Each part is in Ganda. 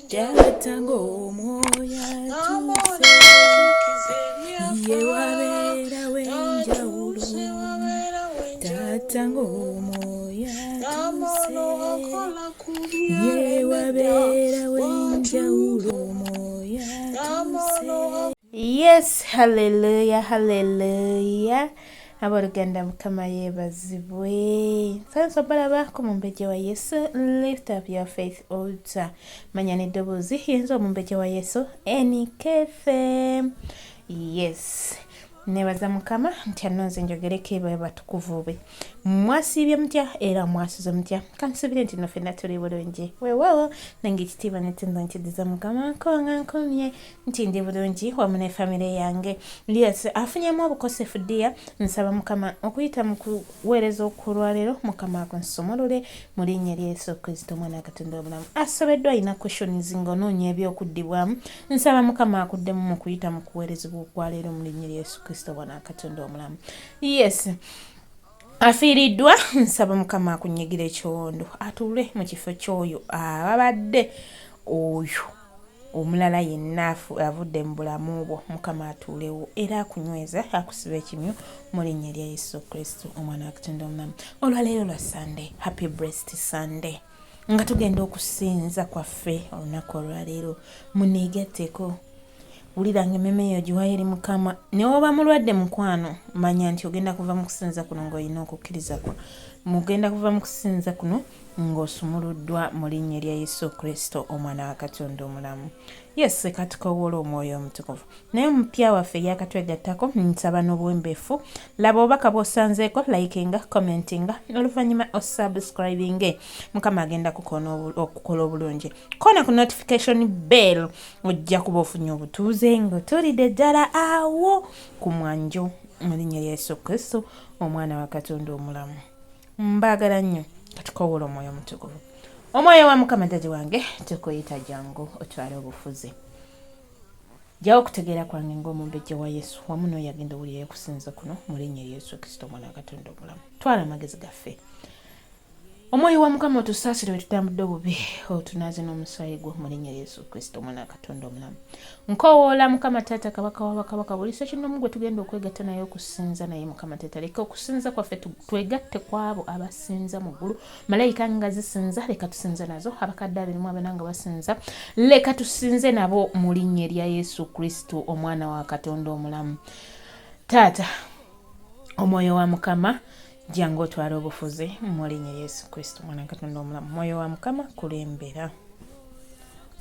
Taata ng'omwoyo atuuse, ye wabeera w'enjawulo. Taata ng'omwoyo atuuse, ye wabeera w'enjawulo, omwoyo atuuse. Yes, hallelujah, hallelujah. Abaluganda Mukama yeebazibwe. Sanso balaba ku mumbejja wa Yesu. Lift up your faith altar. Manya n'eddoboozi yinza omumbejja wa Yesu enikefe. Yes. Nebaza Mukama nti annonze njogereko ebo batukuvu be. Mwasiibye mutya era mwasuze mutya. Kansubire nti nno ffenna tuli bulungi. Weewaawo nange ekitiibwa n'ettendo nkidiza Mukama nga nkomye nti ndi bulungi wamu ne famire yange. Yes, afunyemu obukosefu ddiya. Nsaba Mukama okuyita mu kuweereza okulwaleero Mukama akunsomolole mu linnya lya Yesu Kristo omwana wa Katonda omulamu. Asobeddwa alina questions ng'onoonya ebyokuddibwamu. Nsaba Mukama akuddemu mu kuyita mu kuweerezebwa okwaleero mu linnya lya Yesu Kristo omwana wa Katonda omulamu. Yes. Afiiriddwa, nsaba Mukama akunyigira ekiwondo atuule mu kifo ky'oyo ababadde oyo omulala yenna avudde mu bulamu bwo. Mukama atuulewo era akunyweza akusiba ekimyu mu linnya lya Yesu Kristo omwana wa Katonda omulamu. Olwaleero lwa Sunday, happy blessed Sunday, nga tugenda okusinza kwaffe olunaku olwaleero. Muniigatteko, wuliranga emmeme yo giwayo eri Mukama. Ne woba mulwadde mukwano, manya nti ogenda kuva mu kusinza kuno ng'olina okukkiriza kwa. Mugenda kuva mu kusinza kuno ng'osumuluddwa mu linnya lya Yesu Kristo omwana wa Katonda omulamu. Yes, katukowoola omwoyo omutukuvu. Naye omupya waffe yakatwegattako, nsaba n'obuwembeefu. Laba obubaka bw'osanzeeko, likinga, commentinga, oluvannyuma osubscribinge. Mukama agenda okukola obulungi. Kona ku notification bell ojja kuba ofunye obutuuze ng'otulidde ddala awo ku mwanjo mu linnya lya Yesu Kristo omwana wa Katonda omulamu. Mbaagala nnyo. Katukowoola omwoyo omutukuvu. Omwoyo wa Mukama dadi wange tukuyita jangu otwale obufuzi. Jjawo okutegeera kwange ng'omumbejja wa Yesu wamu n'oyo agenda owulira okusinza kuno mu linnya lya Yesu Kristo omwana wa Katonda omulamu. Twala amagezi gaffe. Omwoyo wa Mukama otusaasire bwe tutambudde obubi, otunaaze n'omusaayi gwo mu linnya lya Yesu Kristo omwana wa Katonda omulamu. Nkowoola Mukama Taata Kabaka wa bakabaka buli kinoomu gwe tugenda okwegatta naye okusinza naye Mukama Taata leka okusinza kwaffe twegatte kw'abo abasinza mu ggulu. Malayika nga zisinza leka tusinze nazo, abakadde 24 nga basinza leka tusinze nabo mu linnya lya Yesu Kristo omwana wa Katonda omulamu. Taata, omwoyo wa Mukama jangu otwale obufuzi mu linnya lya Yesu Kristo omwana wa Katonda omulamu. Omwoyo wa Mukama kulembera.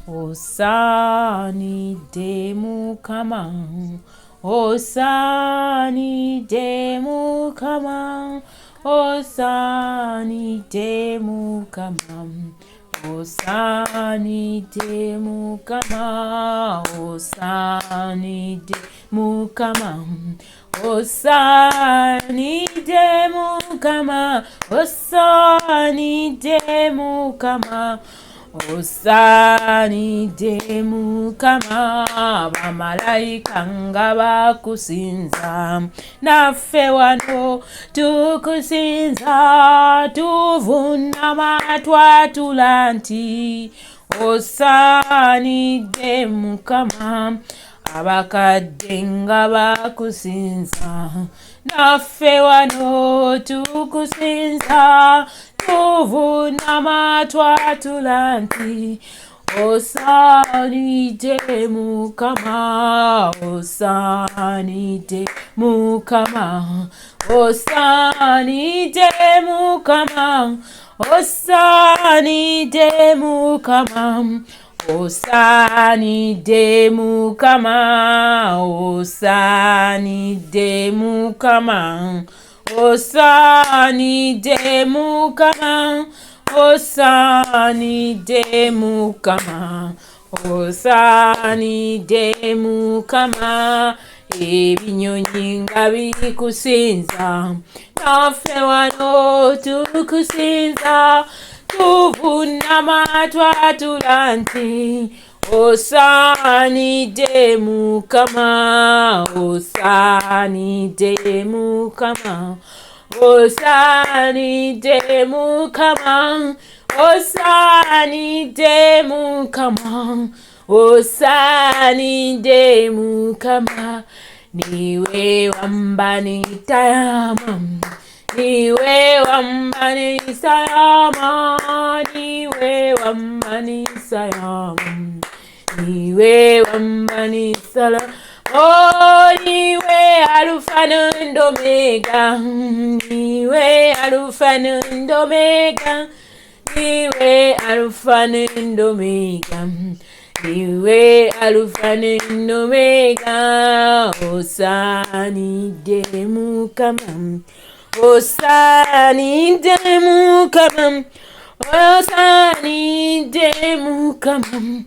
Osaanidde Mukama, osaanidde Mukama, osaanidde Mukama, osaanidde Mukama, osaanidde Mukama, osaanidde Mukama, osaanidde Mukama, osaanidde Mukama, bamalayika nga bakusinza, naffe wano tukusinza, tuvunama twatula nti osaanidde Mukama, abakadde nga bakusinza, naffe wano tukusinza, tuvunama twatula nti osaanidde Mukama, osaanidde Mukama, osaanidde Mukama, osaanidde Mukama, osaanidde Mukama, osaanidde Mukama, osaanidde Mukama, osaanidde Mukama, osaanidde Mukama, ebinyonyi nga bikusinza, naffe wano tukusinza, tuvunama twatula nti osaanidde Mukama, osaanidde Mukama, osaanidde Mukama, osaanidde Mukama, osaanidde Mukama, niwe wambani tayama, niwe wambani sayama, niwe wambani sayama, niwe wambani salama. Oh, niwe Alpha and Omega, niwe Alpha and Omega, niwe Alpha and Omega, niwe Alpha and Omega. Osaanidde Mukama, osaanidde Mukama, osaanidde Mukama,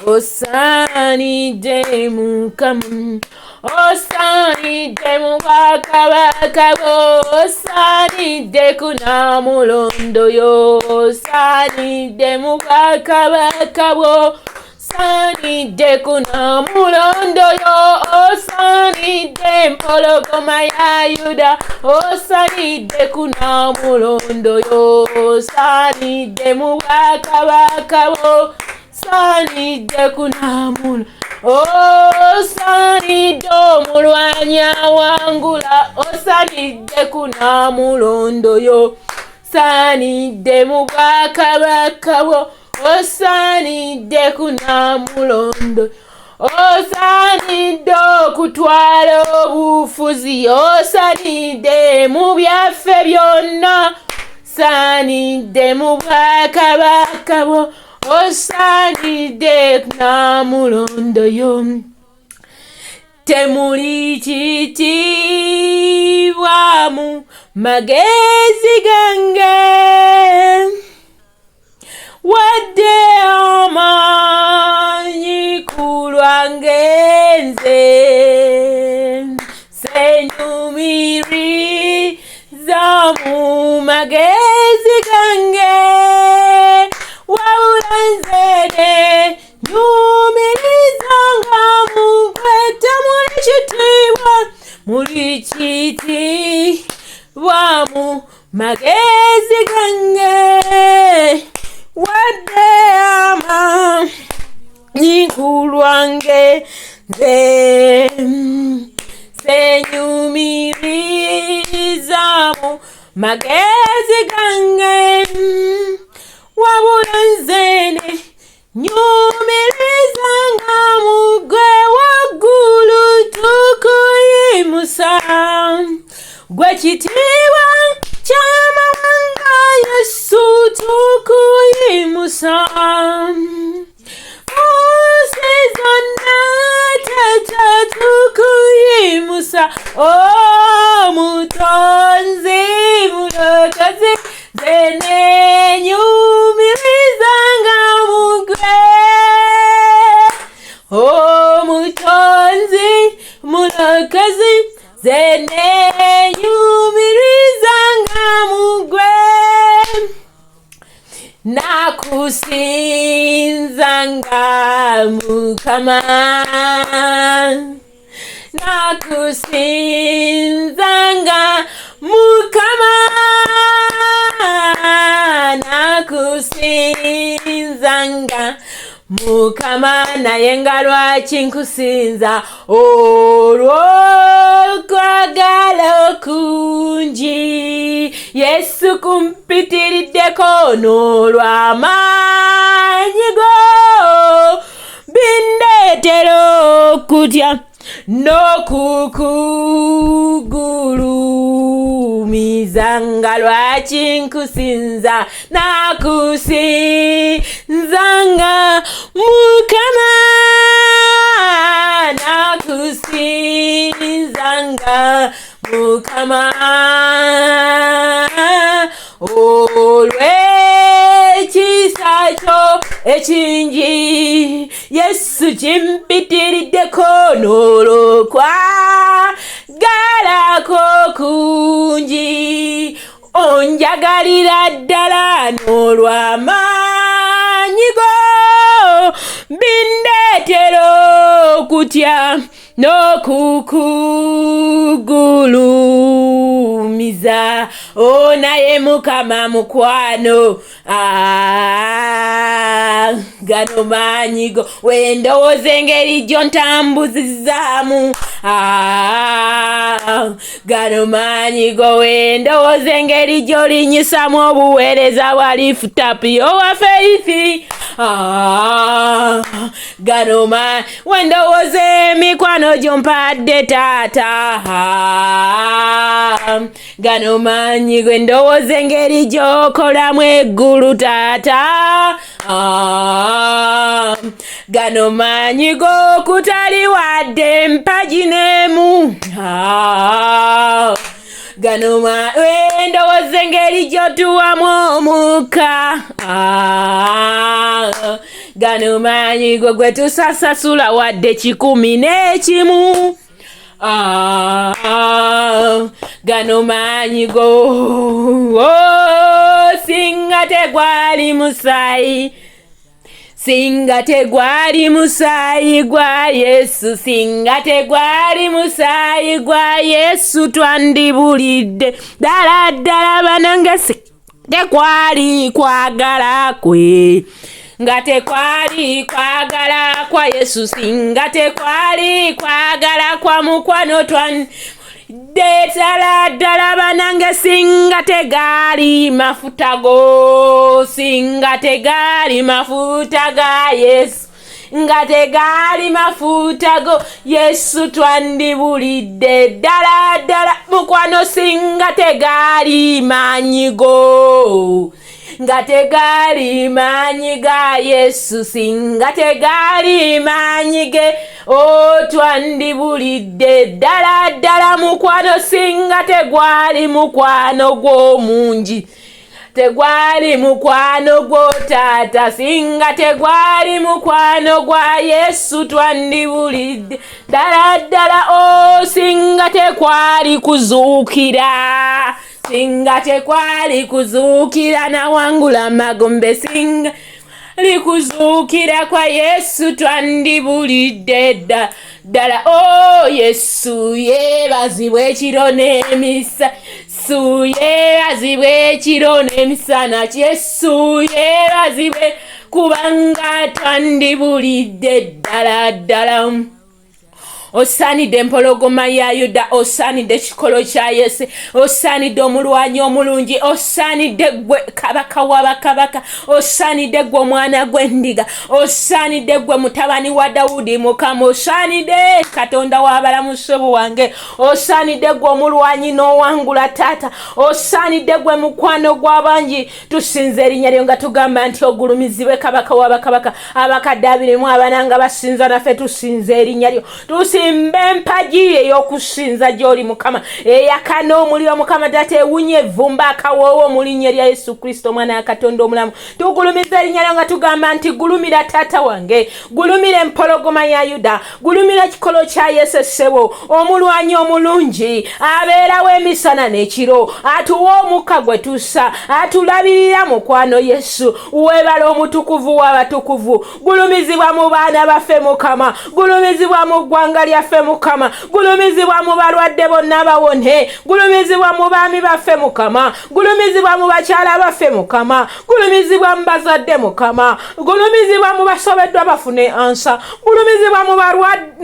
osaanidde Mukama, osaanidde mu bwakabaka bwo, osaanidde ku Nnamulondo yo, osaanidde mu bwakabaka bwo, osaanidde ku Nnamulondo yo, osaanidde empologoma ya Yuda, osaanidde ku Nnamulondo yo, osaanidde mu bwakabaka bwo, osaanidde ku Nnamulondo, osaanidde omulwanyi awangula, osaanidde ku Nnamulondo yo, osaanidde mu bwakabaka bwo, osaanidde ku Nnamulondo, osaanidde okutwala obufuzi, osaanidde mu byaffe byonna, osaanidde mu bwakabaka bwo, osaanidde ku Nnamulondo yo. Temuli kitiibwa mu magezi gange, wadde amaanyi ku lwange nze, senyumiriza mu magezi gange, wabula nze nenyumirizanga mu ggwe. Temuli kitiibwa, muli kitiibwa mu magezi gange, wadde amaanyi ku lwange nze, senyumiriza mu magezi gange, wabula nze nenyumirizanga mu ggwe. Waggulu tukuyimusa, ggwe kitiibwa ky'amawanga, Yesu tukuyimusa. Nsi zonna Taata tukuyimusa, omutonzi mulokozi, nze nenyumirizanga mu ggwe. Omutonzi mulokozi, nze nenyumirizanga mu ggwe. Nakusinzanga Mukama, nakusinzanga Mukama, nakusinzanga Mukama, naye nga lwaki nkusinza? Olw'okwagala okungi Yesu kumpitiriddeko, n'olw'amaanyi go bindeetera okutya n'okukugulumizanga. Lwaki nkusinza? Nakusinzanga Mukama, nakusinzanga Mukama, olw'ekisa kyo ekingi Yesu kimpitiriddeko, n'olw'okwagala kwo kungi onjagalira ddala, n'olw'amaanyi go bindeetera okutya n'okukugulumiza naye Mukama mukwano gano maanyigo wendowooza engeri gyo ntambuzizaamu gano maanyigo wendowooza engeri gy'olinyisamu obuweereza bwa lift-up owa Faith gano wendowooza emikwano gy'ompadde taata gano maanyigo endowooza engeri gy'okolamu eggulu taata gano maanyigo kutali wadde mpagi n'emu gano endowooza engeri gy'otuwamu omukka gano maanyigo gwe tusasasula wadde 11 gano maanyigo singa tegwali musaayi singa tegwali musaayi gwa Yesu singa tegwali musaayi gwa Yesu twandibulidde ddala ddala banange tekwali kwagala kwe nga tekwali kwagala kwa Yesu singa tekwali kwagala kwa mukwano ddala ddala banange singa tegali mafuta go singa tegali mafuta ga Yesu nga tegali mafuta go Yesu twandibulidde ddala ddala mukwano singa tegali maanyigo nga tegali maanyiga Yesu singa tegali maanyige twandibulidde ddala ddala mukwano singa tegwali mukwano gw'omungi tegwali mukwano gwo taata singa tegwali mukwano gwa Yesu twandibulidde ddala ddala singa tekwali kuzuukira singa tekwali kuzuukira nawangula magombe singa likuzuukira kwa Yesu twandibulidde ddala Yesu yeebazibwe ekiro n'emisa Yesu yeebazibwe ekiro n'emisana Yesu yeebazibwe kubanga twandibulidde ddala ddala osaanidde empologoma ya Yuda osaanidde ekikolo kya Yese osaanidde omulwanyi omulungi osaanidde gwe kabaka w'abakabaka osaanidde gwe omwana gw'endiga osaanidde gwe mutabani wa Dawudi Mukama osaanidde Katonda w'abalamu ssebo wange osaanidde gwe omulwanyi n'owangula taata osaanidde gwe mukwano gw'abangi tusinze erinnya lyo nga tugamba nti ogulumizibwe kabaka w'abakabaka abakadde 24 nga basinza naffe tusinze erinnya lyo tusimbe empagi ey'okusinza gy'oli Mukama eyakana omuliro Mukama taata ewunye evvumba akawoowo mu linnya lya Yesu Kristo omwana wa Katonda omulamu tugulumiza erinnya lyo nga tugamba nti gulumira taata wange gulumira empologoma ya Yuda gulumira ekikolo kya Yesu ssebo omulwanyi omulungi abeerawo emisana n'ekiro atuwa omukka gwe tussa atulabirira mukwano Yesu weebala omutukuvu w'abatukuvu gulumizibwa mu baana baffe Mukama gulumizibwa mu ggwanga lyaffe Mukama gulumizibwa mu balwadde bonna bawone gulumizibwa mu baami baffe Mukama gulumizibwa mu bakyala baffe Mukama gulumizibwa mu bazadde Mukama gulumizibwa mu basobeddwa bafune ansa gulumizibwa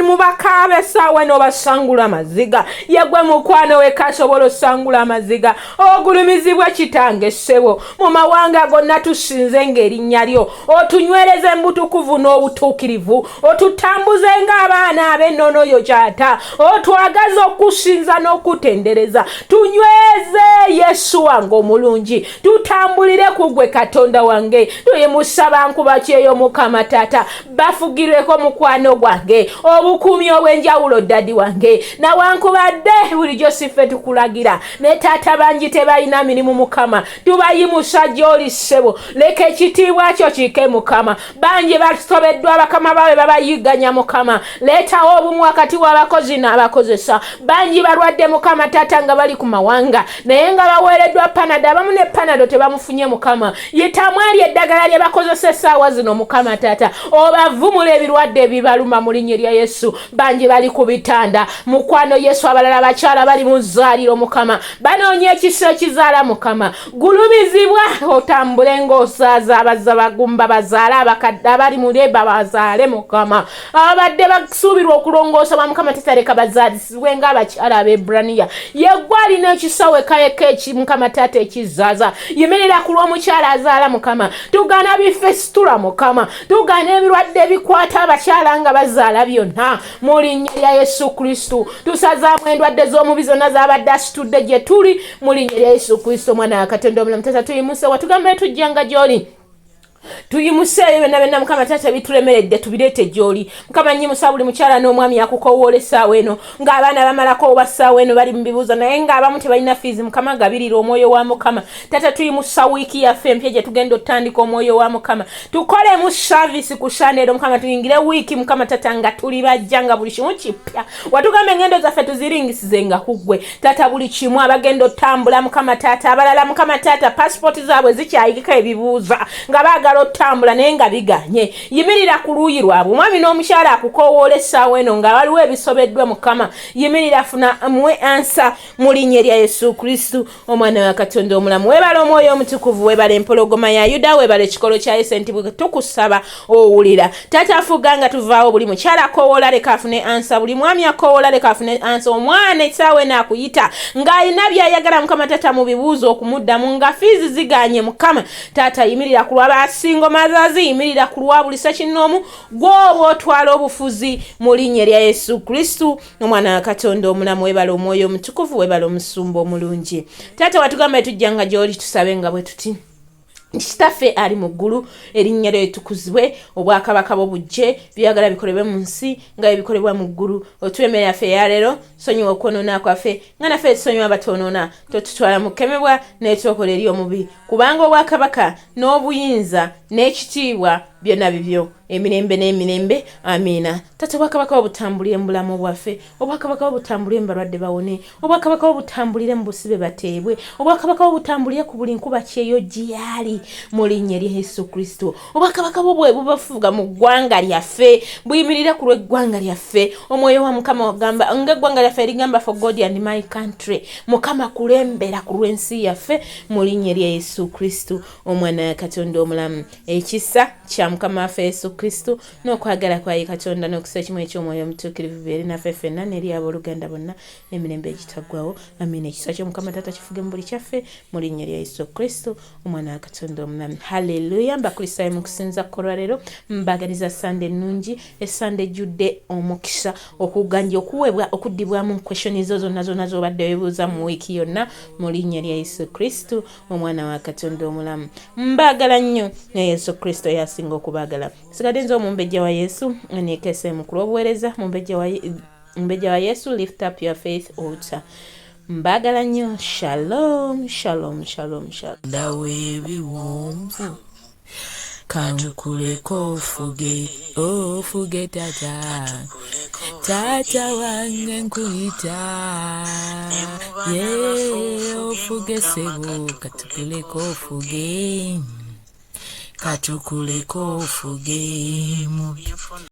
mu bakaabe essaawa n'obasangula amaziga yegwe mukwano we kasobola osangula amaziga ogulumizibwa kitange ssebo mu mawanga gonna tusinze ng'erinnya lyo otunywereze embutukuvu n'obutuukirivu otutambuze ng'abaana ab'ennono yo kyata otwagaze okusinza n'okutendereza tunyweze Yesu wange omulungi tutambulire ku gwe Katonda wange tuyimusaba nkuba kyeyo Mukama taata bafugirweko mukwano gwange obukuumi obw'enjawulo ddadi wange nawankubadde bulijjo siffe tukulagira ne taata bangi tebalina mirimu Mukama tubayimusa gy'oli ssebo leka ekitiibwa kyo kike Mukama bangi basobeddwa bakama baabwe babayigganya Mukama leetawo obumu wakati w'abakozi n'abakozesa. Bangi balwadde Mukama Taata nga bali ku mawanga naye nga baweereddwa Panado, abamu ne Panado tebamufunye Mukama. Yitamu eri eddagala lye bakozesa essaawa zino Mukama Taata, obavumula ebirwadde ebibaluma mu linnya lya Yesu. Bangi bali ku bitanda, mukwano Yesu, abalala bakyala bali mu zzaaliro Mukama, banoonya ekisa ekizaala Mukama. Gulumizibwa otambule ng'osaaza abazza bagumba bazaale abakadde abali mu leba bazaale Mukama. Abadde basuubirwa okulongoosebwa Mukama Taata leka bazaalisibwe ng'abakyala Abeebbulaniya. Yeggwe alina ekisa wekayeka Mukama Taata ekizaaza. Yimirira ku lw'omukyala azaala Mukama. Tugaana bifesitula Mukama, tugaana ebirwadde ebikwata abakyala nga bazaala byonna mu linnya lya Yesu Kristo. Tusazaamu endwadde z'omubi zonna z'abadde asitudde gye tuli mu linnya lya Yesu Kristo, Omwana wa Katonda omulamu. Taata tuyimuse watugamba tujjanga gy'oli, tuyimuseeyo benna Mukama Taata bitulemeredde tubireete gy'oli. Mukama nnyimusa buli mukyala n'omwami akukowoola essaawa eno ng'abaana bamalako oba ssaawa eno bali mu bibuuzo naye ng'abamu tebalina fiizi. Mukama gabirira omwoyo wa Mukama Taata. Tuyimusa wiiki yaffe empya gye tugenda otandika, omwoyo wa Mukama tukole mu saavisi ku Sunday Mukama, tuyingire wiiki Mukama Taata nga tuli bajja nga buli kimu kipya. Watugamba engendo zaffe tuziringisize nga kuggwe Taata, buli kimu abagenda otambula Mukama Taata, abalala Mukama Taata passport zaabwe zikyayikika ebibuuza nga baagala otambula naye nga biganye. Yimirira ku luuyi lwabwe. Omwami n'omukyala akukowoola essaawa eno nga waliwo ebisobeddwa Mukama, yimirira funa muwe ansa mu linnya lya Yesu Kristo, Omwana wa Katonda omulamu. Weebale omwoyo omutukuvu, weebale empologoma ya Yuda, weebale ekikolo kya Yesu enti tukusaba owulira. Taata afuga nga tuvaawo, buli mukyala akowoola leka afune ansa, buli mwami akowoola leka afune ansa. Omwana essaawa eno akuyita ng'alina by'ayagala Mukama Taata mu bibuuzo okumuddamu nga fiizi ziganye Mukama Taata, yimirira ku lw'abasingo mazazi, yimirira ku lwa buli ssekinnoomu gw'oba otwala obufuzi mu linnya lya Yesu Kristo, Omwana wa Katonda omulamu. Weebale omwoyo omutukuvu, weebale omusumba omulungi. Taata watugamba tujjanga gy'oli tusabe nga bwe tuti. Kitaffe ali mu ggulu, erinnya lyo litukuzibwe, obwakabaka bwo bujje, byagala bikolebwe mu nsi nga ebikolebwa mu ggulu. Otuwe yaffe ya leero, sonyiwa okwonoona kwaffe nga naffe tusonyiwa abatonoona, totutwala mu kukemebwa n'ekyokola eri omubi, kubanga obwakabaka n'obuyinza n'ekitiibwa byonna bibyo emirembe n'emirembe. Amiina. Taata obwakabaka obutambulire mu bulamu bwaffe, obwakabaka obutambulire mu balwadde bawone, obwakabaka obutambulire mu busibe bateebwe, obwakabaka obutambulire ku buli nkuba kyeyo gyali mu linnya lya Yesu Kristo. Obwakabaka bwe bubafuga mu ggwanga lyaffe, buyimirire ku lw'eggwanga lyaffe. Omwoyo wa Mukama wagamba ng'eggwanga lyaffe erigamba for God and my country. Mukama kulembera ku lw'ensi yaffe mu linnya lya Yesu Kristo, Omwana wa Katonda omulamu. Ekisa kya Mukama waffe Yesu Kristo n'okwagala kwa Katonda n'okusa kimu eky'omwoyo omutuukirivu bibeere naffe ffenna n'eri abooluganda bonna emirembe egitaggwaawo. Amiina. Ekisa ky'Omukama Taata kifuge mu buli kyaffe mu linnya lya Yesu Kristo, Omwana wa Katonda omulamu. Haleluya. Mbakristaayo mu kusinza kkolwa leero mbagaliza Sande ennungi, essande ejjudde omukisa, okuganja okuweebwa okuddibwamu kweshoni zo zonna z'obadde weebuuza mu wiiki yonna mu linnya lya Yesu Kristo, Omwana wa Katonda omulamu. Mbaagala nnyo ne Yesu Kristo yasinga okubaagala. Sigadde nze omumbejja wa Yesu neekese mu kulw'obuweereza. Mumbejja wa Yesu, lift up your faith altar. Mbaagala nnyo. Shalom, shalom, shalom, shalom. Ndawe ebiwonvu kantukuleko ofuge tata wange nkuyita ofuge sebo katukuleko ofuge